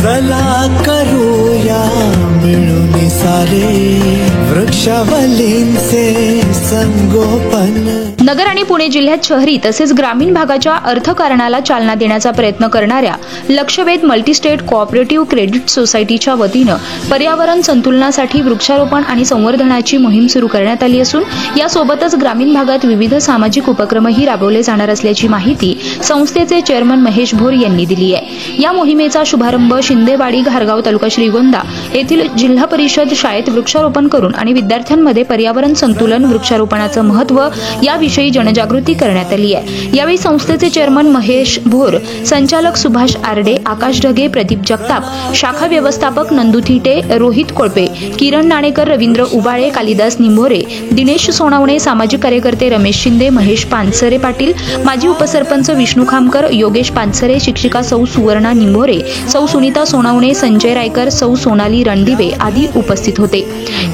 चला करूया मिळून सारे वृक्षावलींचे संगोपन। नगर आणि पुणे जिल्ह्यात शहरी तसेच ग्रामीण भागाच्या अर्थकारणाला चालना देण्याचा प्रयत्न करणाऱ्या लक्षवेध मल्टीस्टेट कोऑपरेटिव्ह क्रेडिट सोसायटीच्या वतीनं पर्यावरण संतुलनासाठी वृक्षारोपण आणि संवर्धनाची मोहीम सुरू करण्यात आली असून यासोबतच ग्रामीण भागात विविध सामाजिक उपक्रमही राबवले जाणार असल्याची माहिती संस्थेचे चेअरमन महेश भोर यांनी दिली आहे। या मोहिमेचा शुभारंभ शिंदेवाडी घारगाव तालुका श्रीगोंदा येथील जिल्हा परिषद शाळेत वृक्षारोपण करून आणि विद्यार्थ्यांमध्ये पर्यावरण संतुलन वृक्षारोपणाचं महत्त्व याविषयी जनजागृती करण्यात आली आहे। यावेळी संस्थेचे चेअरमन महेश भोर, संचालक सुभाष आरडे, आकाश ढगे, प्रदीप जगताप, शाखा व्यवस्थापक नंदू थिटे, रोहित कोळपे, किरण नाणेकर, रवींद्र उबाळे, कालिदास निंभोरे, दिनेश सोनावणे, सामाजिक कार्यकर्ते रमेश शिंदे, महेश पानसरे पाटील, माजी उपसरपंच विष्णू खामकर, योगेश पानसरे, शिक्षिका सौ सुवर्णा निंभोरे, सौ सुनीता सोनावणे, संजय रायकर, सौ सोनाली रणदिवे आदी उपस्थित होते।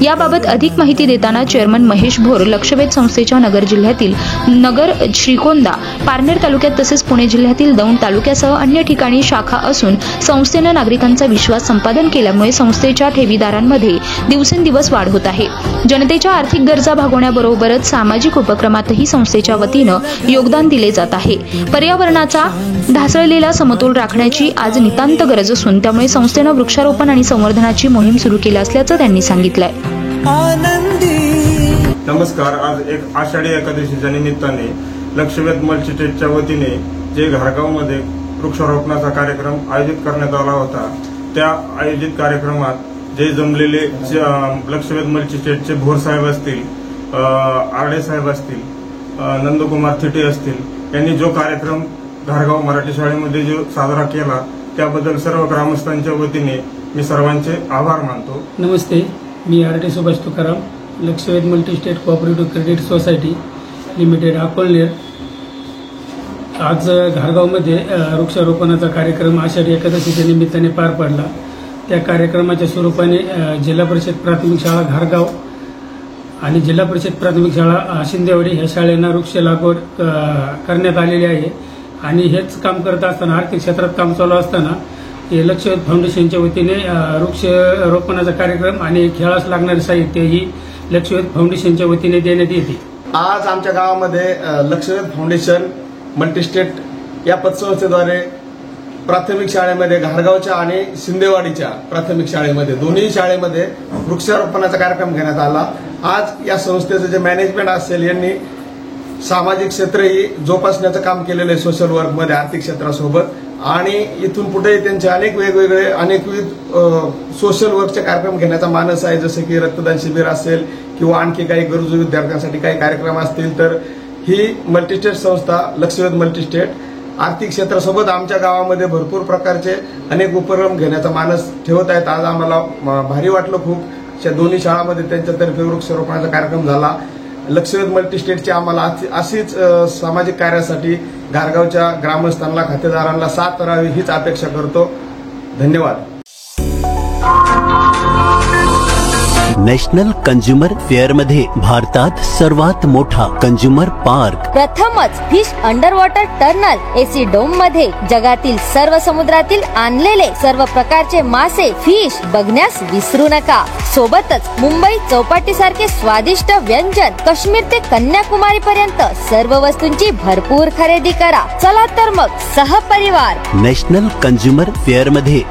याबाबत अधिक माहिती देताना चेअरमन महेश भोर लक्षवेध संस्थेच्या नगर जिल्ह्यातील नगर, श्रीगोंदा, पारनेर तालुक्यात तसेच पुणे जिल्ह्यातील दौंड तालुक्यासह अन्य ठिकाणी शाखा असून संस्थेनं नागरिकांचा विश्वास संपादन केल्यामुळे संस्थेच्या ठेवीदारांमध्ये दिवसेंदिवस वाढ होत आहे। जनतेच्या आर्थिक गरजा भागवण्याबरोबरच सामाजिक उपक्रमातही संस्थेच्या वतीनं योगदान दिले जात आहे। पर्यावरणाचा ढासळलेला समतोल राखण्याची आज नितांत गरज असून त्यामुळे संस्थेनं वृक्षारोपण आणि संवर्धनाची मोहीम सुरू केली असल्याचं त्यांनी सांगितलंय। नमस्कार। आज एक आषाढी एकादशीच्या निमित्ताने लक्षवेध मल्टीस्टेटच्या वतीने जे घारगावमध्ये वृक्षारोपणाचा कार्यक्रम आयोजित करण्यात आला होता, त्या आयोजित कार्यक्रमात जे जमलेले लक्षवेध मल्टीस्टेटचे भोर साहेब असतील, आरडे साहेब असतील, नंदकुमार थिटे असतील, यांनी जो कार्यक्रम घारगाव मराठी शाळेमध्ये जो साजरा केला त्याबद्दल सर्व ग्रामस्थांच्या वतीने मी सर्वांचे आभार मानतो। नमस्ते, मी Aarde Subhash Tukaram, Lakshavedh multistate cooperative credit society limited Akolner. आज घारगावमध्ये वृक्षारोपणाचा कार्यक्रम आषाढी एकादशीच्या निमित्ताने पार पडला। त्या कार्यक्रमाच्या स्वरूपाने जिल्हा परिषद प्राथमिक शाळा घारगाव आणि जिल्हा परिषद प्राथमिक शाळा शिंदेवाडी ह्या शाळेंना वृक्ष लागवड करण्यात आलेली आहे आणि हेच काम करत असताना आर्थिक क्षेत्रात काम चालू असताना लक्षवेध फाउंडेशनच्या वतीने वृक्षारोपणाचा कार्यक्रम आणि खेळास लागणारे साहित्य ही लक्षवेध फाउंडेशनच्या वतीने देण्यात येते। आज आमच्या गावामध्ये लक्षवेध फाउंडेशन मल्टीस्टेट या पतसंस्थेद्वारे प्राथमिक शाळेमध्ये घारगावच्या आणि शिंदेवाडीच्या प्राथमिक शाळेमध्ये दोन्ही शाळेमध्ये वृक्षारोपणाचा कार्यक्रम घेण्यात आला। आज या संस्थेचं जे मॅनेजमेंट असेल यांनी सामाजिक क्षेत्रही जोपासण्याचं काम केलेलं आहे सोशल वर्कमध्ये आर्थिक क्षेत्रासोबत आणि इथून पुढे त्यांचे अनेक वेगवेगळे अनेकविध सोशल वर्कचे कार्यक्रम घेण्याचा मानस आहे, जसे की रक्तदान शिबिर असेल किंवा आणखी काही गरजू विद्यार्थ्यांसाठी काही कार्यक्रम असतील। तर ही मल्टीस्टेट संस्था लक्षवेध मल्टीस्टेट आर्थिक क्षेत्रासोबत आमच्या गावामध्ये भरपूर प्रकारचे अनेक उपक्रम घेण्याचा मानस ठेवत आहेत। आज आम्हाला भारी वाटलं खूप, दोन्ही शाळांमध्ये त्यांच्यातर्फे वृक्षारोपणाचा कार्यक्रम झाला। लक्षवेध मल्टीस्टेटची आम्हाला अशीच सामाजिक कार्यासाठी घारगावच्या ग्रामस्थांना, खातेदारांना साथ राहावी हीच अपेक्षा करतो। धन्यवाद। नॅशनल कंझ्युमर फेअर मध्ये भारतात सर्वात मोठा कंझ्युमर पार्क, प्रथमच fish under water tunnel AC dome मध्ये जगातील सर्व समुद्रातील आणलेले सर्व प्रकारचे मासे, फिश बघण्यास विसरू नका। सोबतच मुंबई चौपाटी सारखे स्वादिष्ट व्यंजन, काश्मीर ते कन्याकुमारी पर्यंत सर्व वस्तूंची भरपूर खरेदी करा। चला तर मग सहपरिवार नॅशनल कंझ्युमर फेअर मध्ये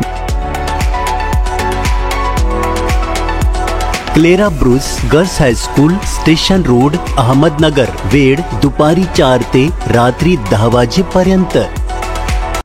Clara Bruce girls high school, station road, Ahmednagar. वेळ दुपारी 4 ते रात्री 10 वाजेपर्यंत।